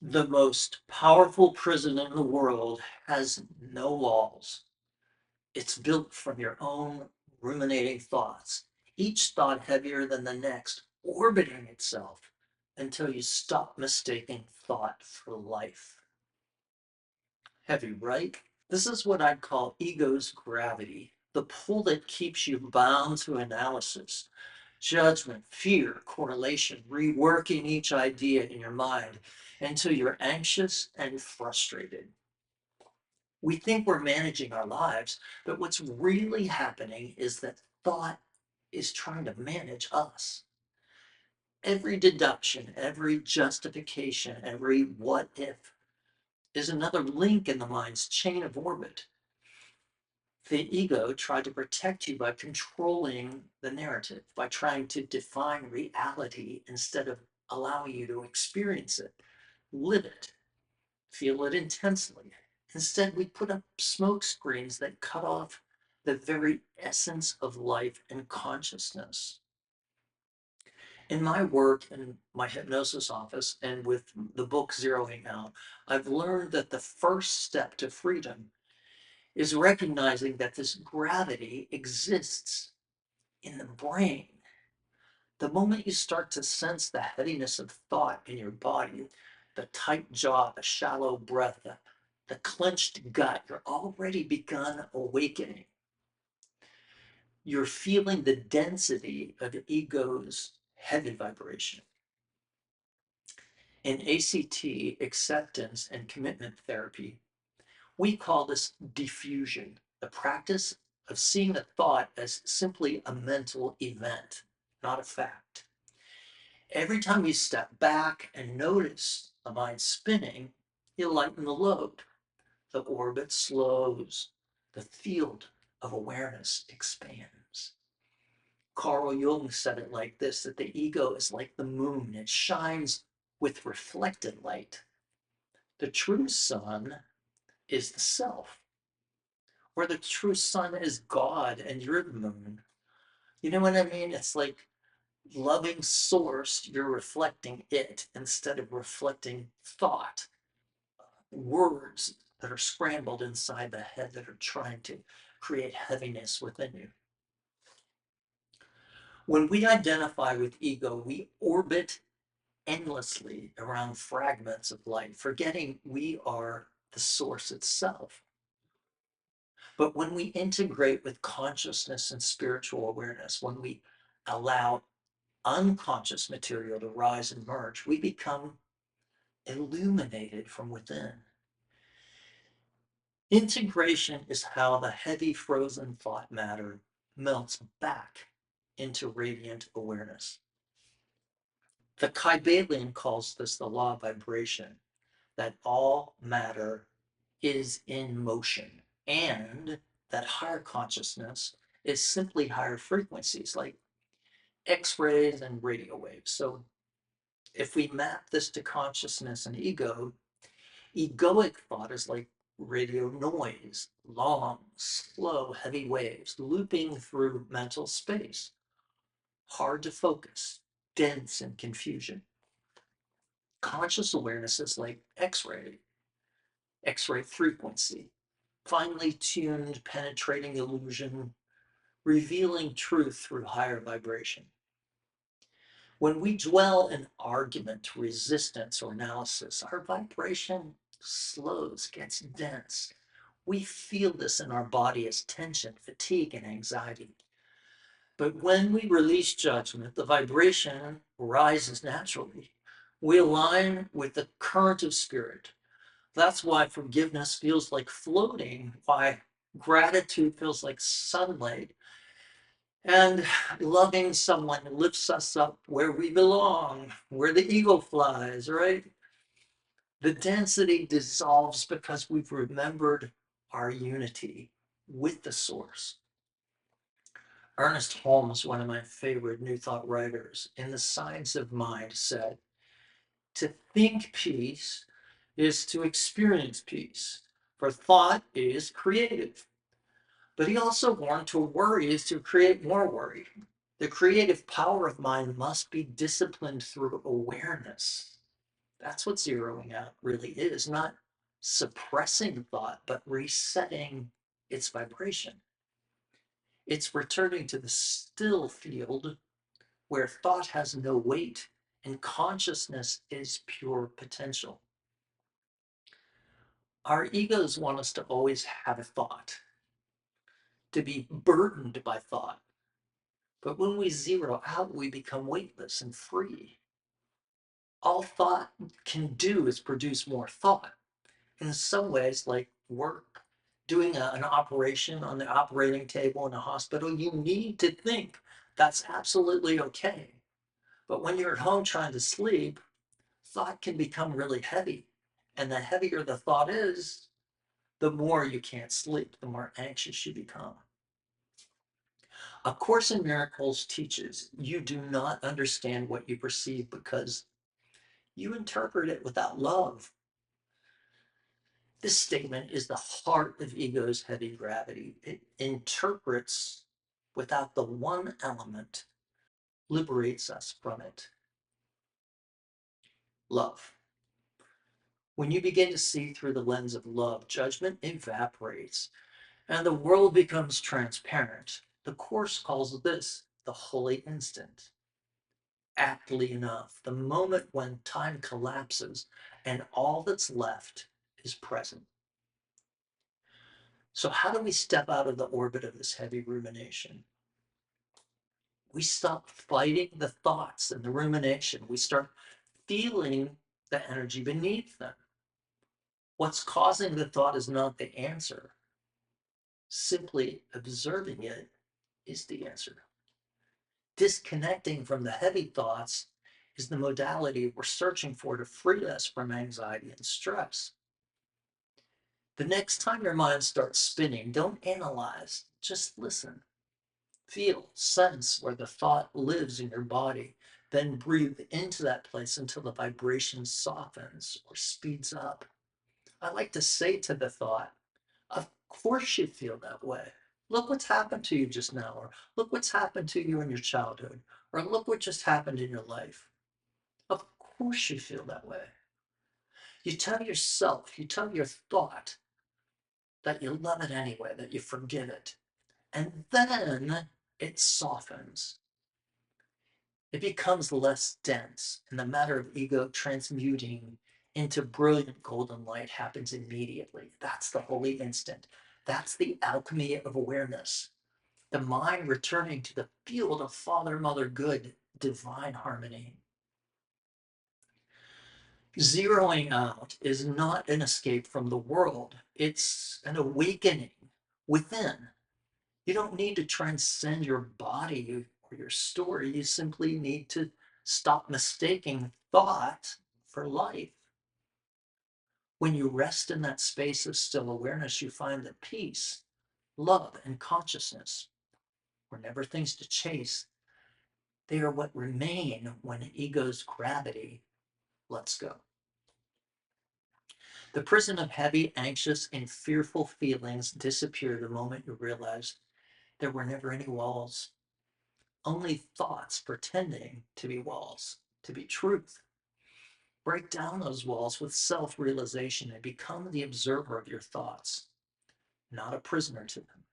The most powerful prison in the world has no walls. It's built from your own ruminating thoughts, each thought heavier than the next, orbiting itself until you stop mistaking thought for life. Heavy, right? This is what I'd call ego's gravity, the pull that keeps you bound to analysis, judgment, fear, correlation, reworking each idea in your mind until you're anxious and frustrated. We think we're managing our lives, but what's really happening is that thought is trying to manage us. Every deduction, every justification, every what if is another link in the mind's chain of orbit. The ego tried to protect you by controlling the narrative, by trying to define reality instead of allowing you to experience it, live it, feel it intensely. Instead, we put up smoke screens that cut off the very essence of life and consciousness. In my work in my hypnosis office and with the book Zeroing Out, I've learned that the first step to freedom is recognizing that this gravity exists in the brain. The moment you start to sense the heaviness of thought in your body, the tight jaw, the shallow breath, the clenched gut, you're already begun awakening. You're feeling the density of the ego's heavy vibration. In ACT, acceptance and commitment therapy, we call this diffusion, the practice of seeing a thought as simply a mental event, not a fact. Every time you step back and notice the mind spinning, you lighten the load. The orbit slows. The field of awareness expands. Carl Jung said it like this, that the ego is like the moon. It shines with reflected light. The true sun is the self, where the true sun is God and you're the moon. You know what I mean? It's like loving source, you're reflecting it instead of reflecting thought, words that are scrambled inside the head that are trying to create heaviness within you. When we identify with ego, we orbit endlessly around fragments of light, forgetting we are the source itself. But when we integrate with consciousness and spiritual awareness, when we allow unconscious material to rise and merge, we become illuminated from within. Integration is how the heavy frozen thought matter melts back into radiant awareness. The Kybalion calls this the law of vibration, that all matter is in motion, and that higher consciousness is simply higher frequencies like X-rays and radio waves. So if we map this to consciousness and ego, egoic thought is like radio noise, long, slow, heavy waves looping through mental space, hard to focus, dense and confusion. Conscious awareness is like X-ray frequency, finely tuned, penetrating illusion, revealing truth through higher vibration. When we dwell in argument, resistance, or analysis, our vibration slows, gets dense. We feel this in our body as tension, fatigue, and anxiety. But when we release judgment, the vibration rises naturally. We align with the current of spirit. That's why forgiveness feels like floating, why gratitude feels like sunlight, and loving someone lifts us up where we belong, where the eagle flies, right? The density dissolves because we've remembered our unity with the source. Ernest Holmes, one of my favorite New Thought writers, in The Science of Mind said, to think peace is to experience peace, for thought is creative. But he also warned to worry is to create more worry. The creative power of mind must be disciplined through awareness. That's what zeroing out really is, not suppressing thought, but resetting its vibration. It's returning to the still field where thought has no weight and consciousness is pure potential. Our egos want us to always have a thought, to be burdened by thought. But when we zero out, we become weightless and free. All thought can do is produce more thought. In some ways, like work, doing an operation on the operating table in a hospital, you need to think. That's absolutely okay. But when you're at home trying to sleep, thought can become really heavy. And the heavier the thought is, the more you can't sleep, the more anxious you become. A Course in Miracles teaches you do not understand what you perceive because you interpret it without love. This statement is the heart of ego's heavy gravity. It interprets without the one element, liberates us from it. Love. When you begin to see through the lens of love, judgment evaporates and the world becomes transparent. The Course calls this the holy instant. Aptly enough, the moment when time collapses and all that's left is present. So, how do we step out of the orbit of this heavy rumination? We stop fighting the thoughts and the rumination. We start feeling the energy beneath them. What's causing the thought is not the answer. Simply observing it is the answer. Disconnecting from the heavy thoughts is the modality we're searching for to free us from anxiety and stress. The next time your mind starts spinning, don't analyze, just listen. Feel, sense where the thought lives in your body, then breathe into that place until the vibration softens or speeds up. I like to say to the thought, of course you feel that way. Look what's happened to you just now, or look what's happened to you in your childhood, or look what just happened in your life. Of course you feel that way. You tell yourself, you tell your thought that you love it anyway, that you forgive it. And then it softens. It becomes less dense, and the matter of ego transmuting into brilliant golden light happens immediately. That's the holy instant. That's the alchemy of awareness. The mind returning to the field of Father, Mother, Good, divine harmony. Zeroing out is not an escape from the world, it's an awakening within. You don't need to transcend your body or your story. You simply need to stop mistaking thought for life. When you rest in that space of still awareness, you find that peace, love, and consciousness were never things to chase. They are what remain when ego's gravity lets go. The prison of heavy, anxious, and fearful feelings disappear the moment you realize there were never any walls. Only thoughts pretending to be walls, to be truth. Break down those walls with self realization and become the observer of your thoughts, not a prisoner to them.